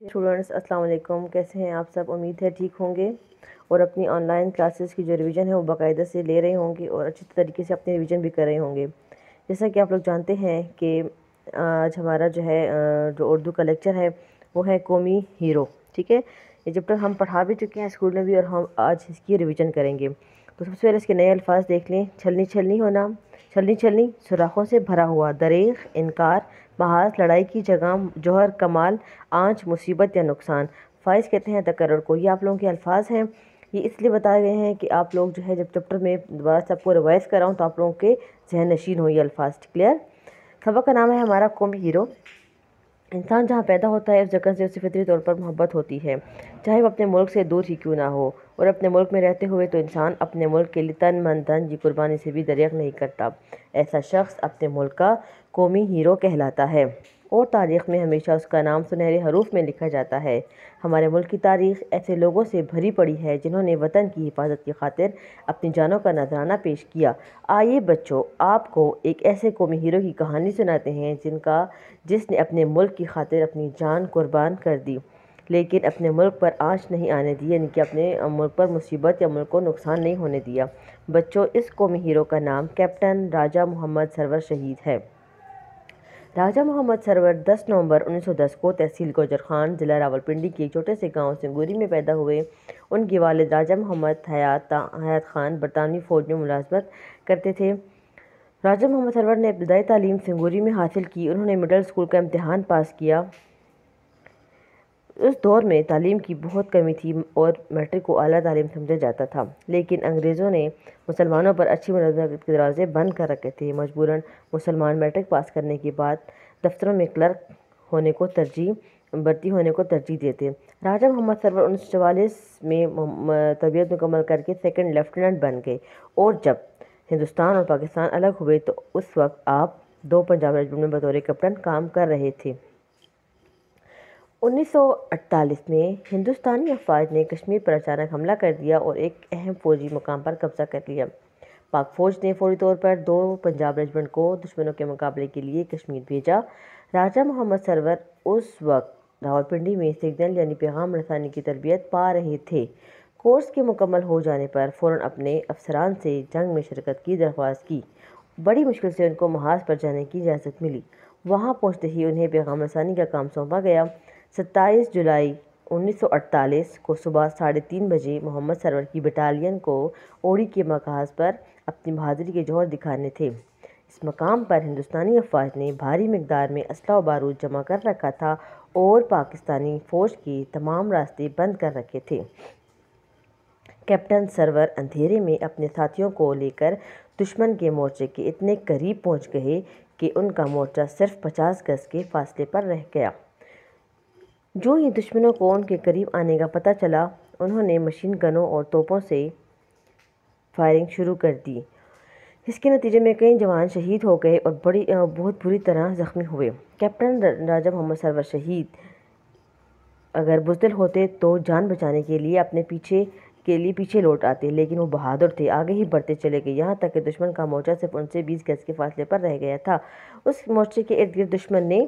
Students السلام علیکم، کیسے ہیں آپ سب؟ امید ہے ٹھیک ہوں گے اور اپنی آن لائن کلاسز کی جو ریویژن ہے وہ باقاعدہ سے لے رہے ہوں گے اور اچھی طریقے سے اپنی ریویژن بھی کر رہے ہوں گے۔ جیسا کہ آپ لوگ جانتے ہیں کہ آج ہمارا جو ہے جو اردو کا لیکچر ہے وہ ہے قومی ہیرو، ٹھیک ہے۔ یہ چیپٹر ہم پڑھا بھی چکے ہیں اسکول میں بھی اور ہم آج اس کی ریویژن کریں گے۔ تو سب سے پہلے اس کے نئے الفاظ دیکھ لیں۔ چھلنی چھلنی ہونا، چھلنی چھلنی سوراخوں سے بھرا ہوا، دریغ، انکار، محاذ، لڑائی کی جگہ، جوہر، کمال، آنچ، مصیبت یا نقصان۔ فائز کہتے ہیں تکرر کو۔ یہ آپ لوگوں کے الفاظ ہیں، یہ اس لیے بتائے گئے ہیں کہ آپ لوگ جو ہے جب چیپٹر میں دوبارہ سب کو ریوائز کراؤں تو آپ لوگوں کے ذہن نشین ہو یہ الفاظ، کلیئر۔ سبق کا نام ہے ہمارا قومی ہیرو۔ انسان جہاں پیدا ہوتا ہے اس جگہ سے اسے فطری طور پر محبت ہوتی ہے، چاہے وہ اپنے ملک سے دور ہی کیوں نہ ہو، اور اپنے ملک میں رہتے ہوئے تو انسان اپنے ملک کے لیے تن من دھن کی قربانی سے بھی دریغ نہیں کرتا۔ ایسا شخص اپنے ملک کا قومی ہیرو کہلاتا ہے اور تاریخ میں ہمیشہ اس کا نام سنہرے حروف میں لکھا جاتا ہے۔ ہمارے ملک کی تاریخ ایسے لوگوں سے بھری پڑی ہے جنہوں نے وطن کی حفاظت کی خاطر اپنی جانوں کا نذرانہ پیش کیا۔ آئیے بچوں، آپ کو ایک ایسے قومی ہیرو کی کہانی سناتے ہیں جس نے اپنے ملک کی خاطر اپنی جان قربان کر دی لیکن اپنے ملک پر آنچ نہیں آنے دی، یعنی کہ اپنے ملک پر مصیبت یا ملک کو نقصان نہیں ہونے دیا۔ بچوں، اس قومی ہیرو کا نام کیپٹن راجہ محمد سرور شہید ہے۔ راجہ محمد سرور 10 نومبر 1910 کو تحصیل گوجرخان، ضلع راولپنڈی کے ایک چھوٹے سے گاؤں سنگوری میں پیدا ہوئے۔ ان کے والد راجہ محمد حیات خان برطانوی فوج میں ملازمت کرتے تھے۔ راجہ محمد سرور نے ابتدائی تعلیم سنگوری میں حاصل کی۔ انہوں نے مڈل اسکول کا امتحان پاس کیا۔ اس دور میں تعلیم کی بہت کمی تھی اور میٹرک کو اعلیٰ تعلیم سمجھا جاتا تھا، لیکن انگریزوں نے مسلمانوں پر اچھی ملازمت کے دروازے بند کر رکھے تھے۔ مجبوراً مسلمان میٹرک پاس کرنے کے بعد دفتروں میں کلرک ہونے کو بھرتی ہونے کو ترجیح دیتے۔ راجہ محمد سرور 1944 میں تربیت مکمل کرکے سیکنڈ لیفٹیننٹ بن گئے اور جب ہندوستان اور پاکستان الگ ہوئے تو اس وقت آپ 2 پنجاب ریجمنٹ میں بطور کیپٹن کام کر رہے تھے۔ 1948 میں ہندوستانی افواج نے کشمیر پر اچانک حملہ کر دیا اور ایک اہم فوجی مقام پر قبضہ کر لیا۔ پاک فوج نے فوری طور پر 2 پنجاب ریجمنٹ کو دشمنوں کے مقابلے کے لیے کشمیر بھیجا۔ راجہ محمد سرور اس وقت راولپنڈی میں سگنل یعنی پیغام رسانی کی تربیت پا رہے تھے۔ کورس کے مکمل ہو جانے پر فوراً اپنے افسران سے جنگ میں شرکت کی درخواست کی۔ بڑی مشکل سے ان کو محاذ پر جانے کی اجازت ملی۔ وہاں پہنچتے ہی انہیں پیغام رسانی کا کام سونپا گیا۔ 27 جولائی 1948 کو صبح 3:30 بجے محمد سرور کی بٹالین کو اوڑی کے محاذ پر اپنی بہادری کے جوہر دکھانے تھے۔ اس مقام پر ہندوستانی افواج نے بھاری مقدار میں اسلحہ و بارود جمع کر رکھا تھا اور پاکستانی فوج کے تمام راستے بند کر رکھے تھے۔ کیپٹن سرور اندھیرے میں اپنے ساتھیوں کو لے کر دشمن کے مورچے کے اتنے قریب پہنچ گئے کہ ان کا مورچہ صرف 50 گز کے فاصلے پر رہ گیا۔ جو ہی دشمنوں کو ان کے قریب آنے کا پتہ چلا، انہوں نے مشین گنوں اور توپوں سے فائرنگ شروع کر دی۔ اس کے نتیجے میں کئی جوان شہید ہو گئے اور بہت بری طرح زخمی ہوئے۔ کیپٹن راجہ محمد سرور شہید اگر بزدل ہوتے تو جان بچانے کے لیے اپنے پیچھے لوٹ آتے، لیکن وہ بہادر تھے، آگے ہی بڑھتے چلے گئے یہاں تک کہ دشمن کا مورچہ صرف ان سے 20 گز کے فاصلے پر رہ گیا تھا۔ اس مورچے کے ارد گرد دشمن نے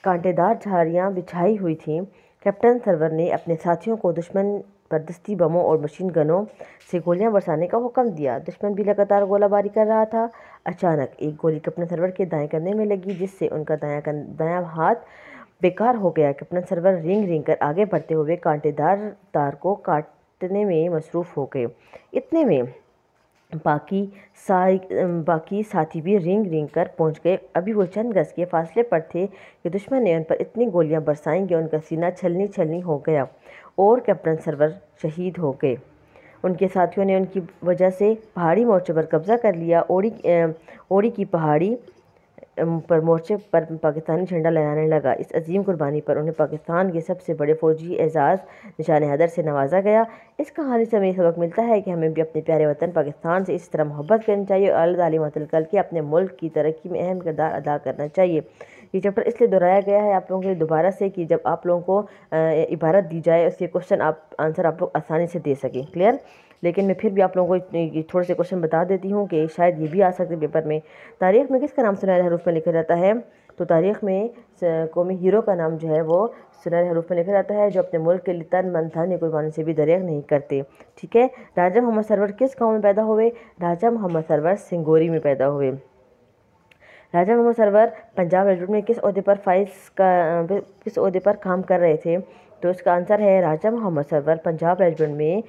کانٹے دار جھاڑیاں بچھائی ہوئی تھیں۔ کیپٹن سرور نے اپنے ساتھیوں کو دشمن پر دستی بموں اور مشین گنوں سے گولیاں برسانے کا حکم دیا۔ دشمن بھی لگاتار گولہ باری کر رہا تھا۔ اچانک ایک گولی کیپٹن سرور کے دائیں کندھے میں لگی جس سے ان کا دایاں ہاتھ بیکار ہو گیا۔ کیپٹن سرور رینگ کر آگے بڑھتے ہوئے کانٹے دار تار کو کاٹنے میں مصروف ہو گئے۔ اتنے میں باقی ساتھی بھی رینگ کر پہنچ گئے۔ ابھی وہ چند گز کے فاصلے پر تھے کہ دشمن نے ان پر اتنی گولیاں برسائیں کہ ان کا سینہ چھلنی چھلنی ہو گیا اور کیپٹن سرور شہید ہو گئے۔ ان کے ساتھیوں نے ان کی وجہ سے پہاڑی مورچے پر قبضہ کر لیا۔ اوڑی کی پہاڑی پر مورچے پر پاکستانی جھنڈا لہرانے لگا۔ اس عظیم قربانی پر انہیں پاکستان کے سب سے بڑے فوجی اعزاز نشان حیدر سے نوازا گیا۔ اس کہانی سے ہمیں یہ سبق ملتا ہے کہ ہمیں بھی اپنے پیارے وطن پاکستان سے اس طرح محبت کرنی چاہیے اور اعلیٰ تعلیم حاصل کر کے اپنے ملک کی ترقی میں اہم کردار ادا کرنا چاہیے۔ یہ چیپٹر اس لیے دہرایا گیا ہے آپ لوگوں کے لیے دوبارہ سے کہ جب آپ لوگوں کو عبارت دی جائے اس کے کوشچن آنسر آپ لوگ آسانی سے دے سکیں، کلیئر۔ لیکن میں پھر بھی آپ لوگوں کو تھوڑے سے کوشچن بتا دیتی ہوں کہ شاید یہ بھی آ سکتے پیپر میں۔ تاریخ میں کس کا نام سنہرے حروف میں لکھا جاتا ہے؟ تو تاریخ میں قومی ہیرو کا نام جو ہے وہ سنہرے حروف میں لکھا جاتا ہے، جو اپنے ملک کے لیے تن من دھن یا قربانی سے بھی دریغ نہیں کرتے، ٹھیک ہے۔ راجہ محمد سرور کس گاؤں میں پیدا ہوئے؟ راجہ محمد سرور سنگوری میں پیدا ہوئے۔ راجہ محمد سرور پنجاب ریجمنٹ میں کس عہدے پر کام کر رہے تھے؟ تو اس کا آنسر ہے راجہ محمد سرور پنجاب ریجمنٹ میں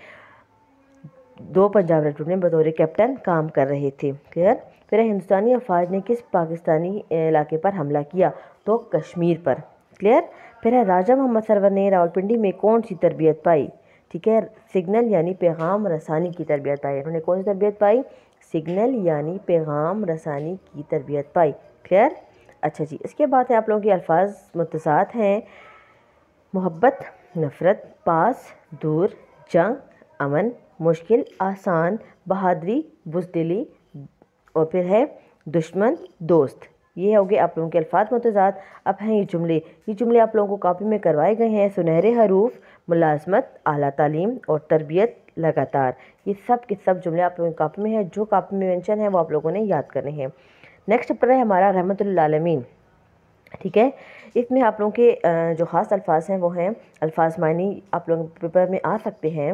پنجاب ریجمنٹ میں بطور کیپٹن کام کر رہے تھے، کلیئر۔ پھر ہندوستانی افواج نے کس پاکستانی علاقے پر حملہ کیا؟ تو کشمیر پر، کلیئر۔ پھر ہے راجہ محمد سرور نے راولپنڈی میں کون سی تربیت پائی؟ ٹھیک ہے، سگنل یعنی پیغام رسانی کی تربیت پائی۔ انہوں نے کون سی تربیت پائی؟ سگنل یعنی پیغام رسانی کی تربیت پائی، کلیئر۔ اچھا جی، اس کے بعد ہے آپ لوگوں کے الفاظ متضاد ہیں: محبت، نفرت، پاس، دور، جنگ، امن، مشکل، آسان، بہادری، بزدلی، اور پھر ہے دشمن، دوست۔ یہ ہو گئے آپ لوگوں کے الفاظ متضاد۔ اب ہیں یہ جملے آپ لوگوں کو کاپی میں کروائے گئے ہیں: سنہرے حروف، ملازمت، اعلیٰ تعلیم اور تربیت لگاتار۔ یہ سب کے سب جملے آپ لوگوں کی کاپی میں ہیں، جو کاپی میں مینشن ہے وہ آپ لوگوں نے یاد کرنے ہیں۔ نیکسٹ چیپٹر ہے ہمارا رحمت للعالمین، ٹھیک ہے۔ اس میں آپ لوگوں کے جو خاص الفاظ ہیں وہ ہیں الفاظ معنی آپ لوگوں کے پیپر میں آ سکتے ہیں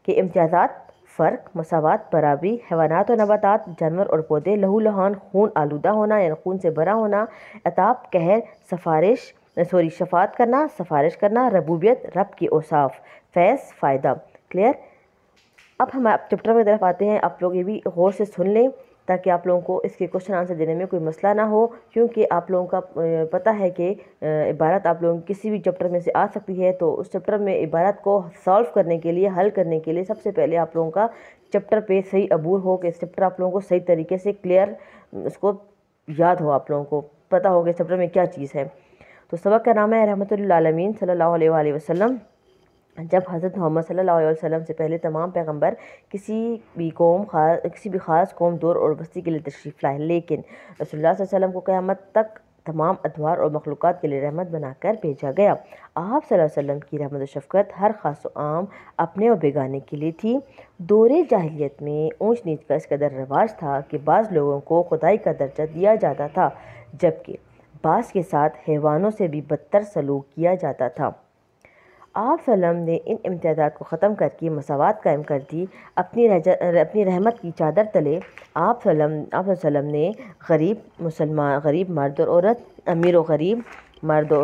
کہ امتیازات، فرق، مساوات، برابری، حیوانات و نباتات، جانور اور پودے، لہو لہان، خون آلودہ ہونا یعنی خون سے بھرا ہونا، عتاب، قہر، شفاعت کرنا، سفارش کرنا، ربوبیت، رب کی اوصاف، فیض، فائدہ، کلیئر۔ اب ہم چیپٹر کی طرف آتے ہیں، آپ لوگ یہ بھی غور سے سن لیں تاکہ آپ لوگوں کو اس کے کوشچن آنسر دینے میں کوئی مسئلہ نہ ہو، کیونکہ آپ لوگوں کا پتہ ہے کہ عبارت آپ لوگوں کسی بھی چیپٹر میں سے آ سکتی ہے، تو اس چیپٹر میں عبارت کو سالو کرنے کے لیے، حل کرنے کے لیے سب سے پہلے آپ لوگوں کا چیپٹر پہ صحیح عبور ہو کہ اس چیپٹر آپ لوگوں کو صحیح طریقے سے کلیئر اس کو یاد ہو، آپ لوگوں کو پتہ ہو کہ اس چیپٹر میں کیا چیز ہے۔ تو سبق کا نام ہے رحمت للعالمین صلی اللہ علیہ وآلہ وسلم۔ جب حضرت محمد صلی اللہ علیہ وسلم سے پہلے تمام پیغمبر کسی بھی خاص قوم، دور اور بستی کے لیے تشریف لائے، لیکن رسول اللہ صلی اللہ علیہ وسلم کو قیامت تک تمام ادوار اور مخلوقات کے لیے رحمت بنا کر بھیجا گیا۔ آپ صلی اللہ علیہ وسلم کی رحمت و شفقت ہر خاص و عام، اپنے اور بیگانے کے لیے تھی۔ دور جاہلیت میں اونچ نیچ کا اس قدر رواج تھا کہ بعض لوگوں کو خدائی کا درجہ دیا جاتا تھا، جبکہ بعض کے ساتھ حیوانوں سے بھی بدتر سلوک کیا جاتا تھا۔ آپ صلی اللہ علیہ وسلم نے ان امتیازات کو ختم کر کے مساوات قائم کر دی۔ اپنی رحمت کی چادر تلے آپ صلی اللہ علیہ وسلم نے غریب مرد اور عورت، امیر و غریب، مرد و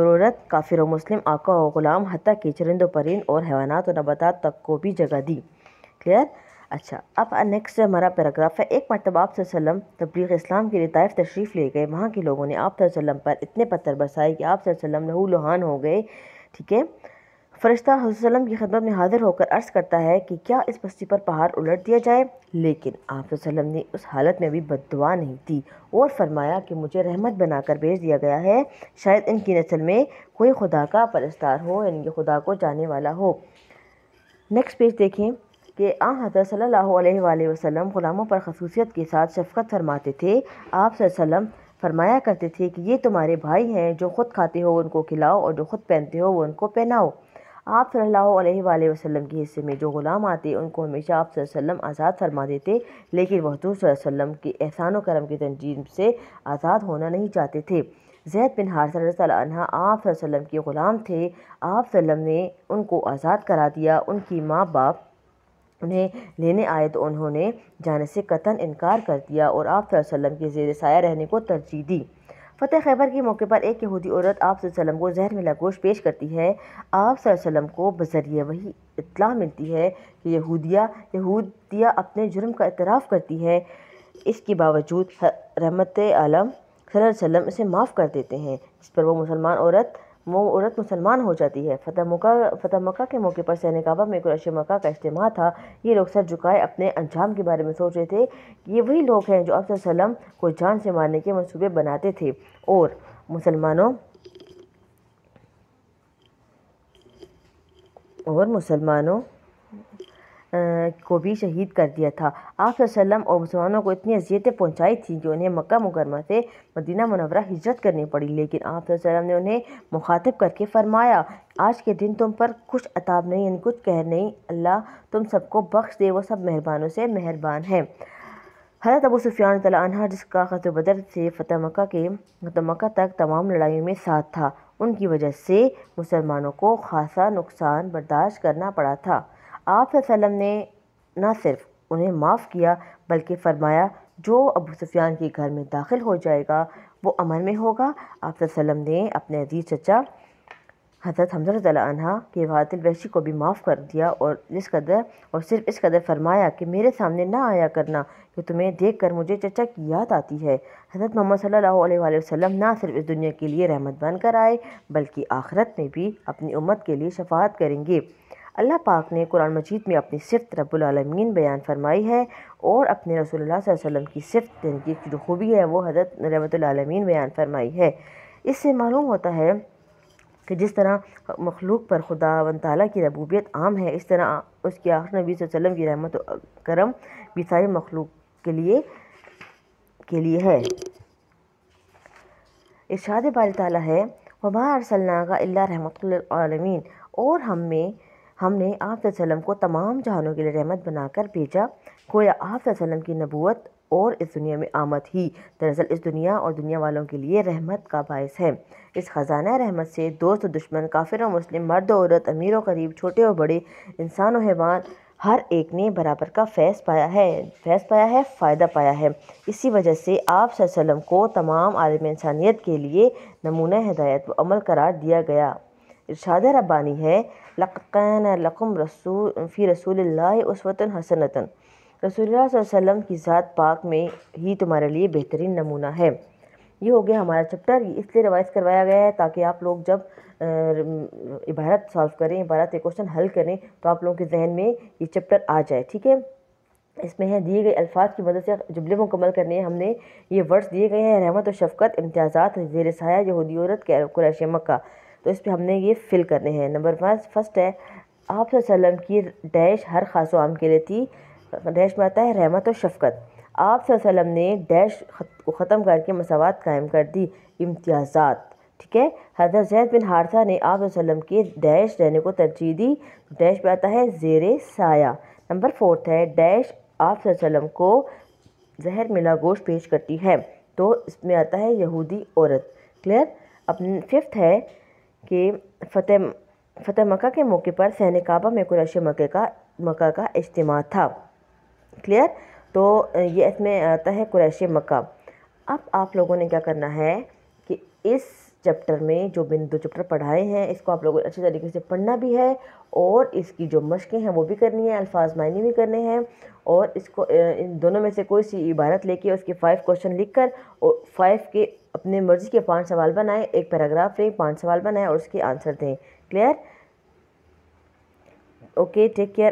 عورت، کافر و مسلم، آقا و غلام، حتیٰ کہ چرند و پرند اور حیوانات و نباتات تک کو بھی جگہ دی، کلیئر۔ اچھا، اب نیکسٹ ہمارا پیراگراف ہے: ایک مرتبہ آپ صلی اللہ علیہ وسلم تبلیغ اسلام کے لیے طائف تشریف لے گئے۔ وہاں کے لوگوں نے آپ صلی اللہ علیہ وسلم پر اتنے پتھر برسائے کہ آپ صلی اللہ علیہ وسلم لہو لہان ہو گئے، ٹھیک ہے۔ فرشتہ حضرت صلی اللہ علیہ وسلم کی خدمت میں حاضر ہو کر عرض کرتا ہے کہ کیا اس بستی پر پہاڑ الٹ دیا جائے، لیکن آپ صلی اللہ علیہ وسلم نے اس حالت میں بھی بد دعا نہیں دی اور فرمایا کہ مجھے رحمت بنا کر بھیج دیا گیا ہے، شاید ان کی نسل میں کوئی خدا کا پرستار ہو، یعنی کہ خدا کو جانے والا ہو۔ نیکسٹ پیج دیکھیں کہ حضرت صلی اللہ علیہ وآلہ وسلم غلاموں پر خصوصیت کے ساتھ شفقت فرماتے تھے۔ آپ صلی اللہ علیہ وسلم فرمایا کرتے تھے کہ یہ تمہارے بھائی ہیں، جو خود کھاتے ہو ان کو کھلاؤ اور جو خود پہنتے ہو وہ ان کو پہناؤ۔ آپ صلی اللہ علیہ وآلہ وسلم کے حصے میں جو غلام آتے ان کو ہمیشہ آپ صلی اللہ علیہ وسلم آزاد فرما دیتے، لیکن وہ حضور صلی اللہ علیہ وسلم کے احسان و کرم کی تنظیم سے آزاد ہونا نہیں چاہتے تھے۔ زید بن حارثہ رضی اللہ عنہ آپ صلی اللہ علیہ وسلم کے غلام تھے۔ آپ صلی اللہ علیہ وسلم نے ان کو آزاد کرا دیا۔ ان کی ماں باپ انہیں لینے آئے تو انہوں نے جانے سے قطعاً انکار کر دیا اور آپ صلی اللہ علیہ وسلم کے زیر سایہ رہنے کو ترجیح دی۔ فتح خیبر کے موقع پر ایک یہودی عورت آپ صلی اللہ علیہ وسلم کو زہر ملا گوشت پیش کرتی ہے۔ آپ صلی اللہ علیہ وسلم کو بذریعہ وحی اطلاع ملتی ہے کہ یہودیہ اپنے جرم کا اعتراف کرتی ہے، اس کے باوجود رحمت عالم صلی اللہ علیہ وسلم اسے معاف کر دیتے ہیں، جس پر وہ عورت مسلمان ہو جاتی ہے۔ فتح مکہ کے موقع پر صحن کعبہ میں قریش مکہ کا اجتماع تھا۔ یہ لوگ سر جھکائے اپنے انجام کے بارے میں سوچ رہے تھے کہ یہ وہی لوگ ہیں جو آپ صلی اللہ علیہ وسلم کو جان سے مارنے کے منصوبے بناتے تھے اور مسلمانوں کو بھی شہید کر دیا تھا۔ آپ صلی اللہ علیہ وسلم اور مسلمانوں کو اتنی اذیتیں پہنچائی تھیں کہ انہیں مکہ مکرمہ سے مدینہ منورہ ہجرت کرنی پڑی، لیکن آپ صلی اللہ علیہ وسلم نے انہیں مخاطب کر کے فرمایا، آج کے دن تم پر کچھ عتاب نہیں، یعنی کچھ قہر نہیں، اللہ تم سب کو بخش دے، وہ سب مہربانوں سے مہربان ہے۔ حضرت ابو سفیان رضی اللہ عنہ جس کا غزوہ بدر سے فتح مکہ تک تمام لڑائیوں میں ساتھ تھا، ان کی وجہ سے مسلمانوں کو خاصا نقصان برداشت کرنا پڑا تھا۔ آپ صلی اللہ علیہ وسلم نے نہ صرف انہیں معاف کیا بلکہ فرمایا جو ابو سفیان کے گھر میں داخل ہو جائے گا وہ امن میں ہوگا۔ آپ صلی اللہ علیہ وسلم نے اپنے عزیز چچا حضرت حمزہ رضی اللہ عنہ کے قاتل وحشی کو بھی معاف کر دیا اور صرف اس قدر فرمایا کہ میرے سامنے نہ آیا کرنا کہ تمہیں دیکھ کر مجھے چچا کی یاد آتی ہے۔ حضرت محمد صلی اللہ علیہ وآلہ وسلم نہ صرف اس دنیا کے لیے رحمت بن کر آئے بلکہ آخرت میں بھی اپنی امت کے لیے شفاعت کریں گے۔ اللہ پاک نے قرآن مجید میں اپنی صفت رب العالمین بیان فرمائی ہے اور اپنے رسول اللہ صلی اللہ علیہ وسلم کی صفت یعنی کہ جو خوبی ہے وہ حضرت رحمت العالمین بیان فرمائی ہے۔ اس سے معلوم ہوتا ہے کہ جس طرح مخلوق پر خداوند تعالیٰ کی ربوبیت عام ہے، اس طرح اس کے آخر نبی صلی اللہ علیہ وسلم کی رحمت و کرم بھی ساری مخلوق کے لیے ہے۔ ارشاد باری تعالیٰ ہے وَمَا أَرْسَلْنَاكَ إِلَّا رَحْمَةً لِلْعَالَمِينَ، اور ہم نے آپ صلی اللہ علیہ وسلم کو تمام جہانوں کے لیے رحمت بنا کر بھیجا۔ گویا آپ صلی اللہ علیہ وسلم کی نبوت اور اس دنیا میں آمد ہی دراصل اس دنیا اور دنیا والوں کے لیے رحمت کا باعث ہے۔ اس خزانہ رحمت سے دوست و دشمن، کافر و مسلم، مرد و عورت، امیر و غریب، چھوٹے و بڑے، انسان و حیوان، ہر ایک نے برابر کا فیض پایا ہے، فائدہ پایا ہے۔ اسی وجہ سے آپ صلی اللہ علیہ وسلم کو تمام عالم انسانیت کے لیے نمونہ ہدایت و عمل قرار دیا گیا۔ ارشاد ربانی ہے لَقَدْ كَانَ لَكُمْ فِي رَسُولِ اللَّهِ أُسْوَةٌ حَسَنَةٌ، رسول اللہ صلی اللہ علیہ وسلم کی ذات پاک میں ہی تمہارے لیے بہترین نمونہ ہے۔ یہ ہو گیا ہمارا چپٹر، اس لیے ریوائز کروایا گیا ہے تاکہ آپ لوگ جب عبارت سالو کریں، عبارت کے کوشچن حل کریں تو آپ لوگوں کے ذہن میں یہ چپٹر آ جائے، ٹھیک ہے۔ اس میں ہے دیے گئے الفاظ کی مدد سے جملے مکمل کرنے ہیں۔ ہم نے یہ ورڈز دیے گئے ہیں رحمت و شفقت، امتیازات، زیر سایہ، یہودی عورت، قریش مکہ، تو اس پہ ہم نے یہ فل کرنے ہیں۔ نمبر فرسٹ ہے آپ صلی اللہ علیہ وسلم کی ڈیش ہر خاص و عام کے لیے تھی، ڈیش میں آتا ہے رحمت و شفقت۔ آپ صلی اللہ علیہ وسلم نے ڈیش کو ختم کر کے مساوات قائم کر دی، امتیازات، ٹھیک ہے۔ حضرت زید بن حارثہ نے آپ صلی اللہ علیہ وسلم کے ڈیش رہنے کو ترجیح دی، ڈیش میں آتا ہے زیر سایہ۔ نمبر فورتھ ہے ڈیش آپ صلی اللہ علیہ وسلم کو زہر ملا گوشت پیش کرتی ہے، تو اس میں آتا ہے یہودی عورت، کلیئر۔ ففتھ ہے کہ فتح مکہ کے موقع پر صحن کعبہ میں قریش مکہ کا اجتماع تھا، کلیئر۔ تو یہ اس میں آتا ہے قریش مکہ۔ اب آپ لوگوں نے کیا کرنا ہے کہ اس چیپٹر میں جو دو چیپٹر پڑھائے ہیں اس کو آپ لوگوں کو اچھی طریقے سے پڑھنا بھی ہے اور اس کی جو مشقیں ہیں وہ بھی کرنی ہیں، الفاظ معنی بھی کرنے ہیں، اور اس کو ان دونوں میں سے کوئی سی عبارت لے کے اس کے 5 کوشچن لکھ کر اور 5 کے اپنے مرضی کے 5 سوال بنائیں، ایک پیراگراف لیں، 5 سوال بنائیں اور اس کے آنسر دیں، کلیئر۔ Okay, take care.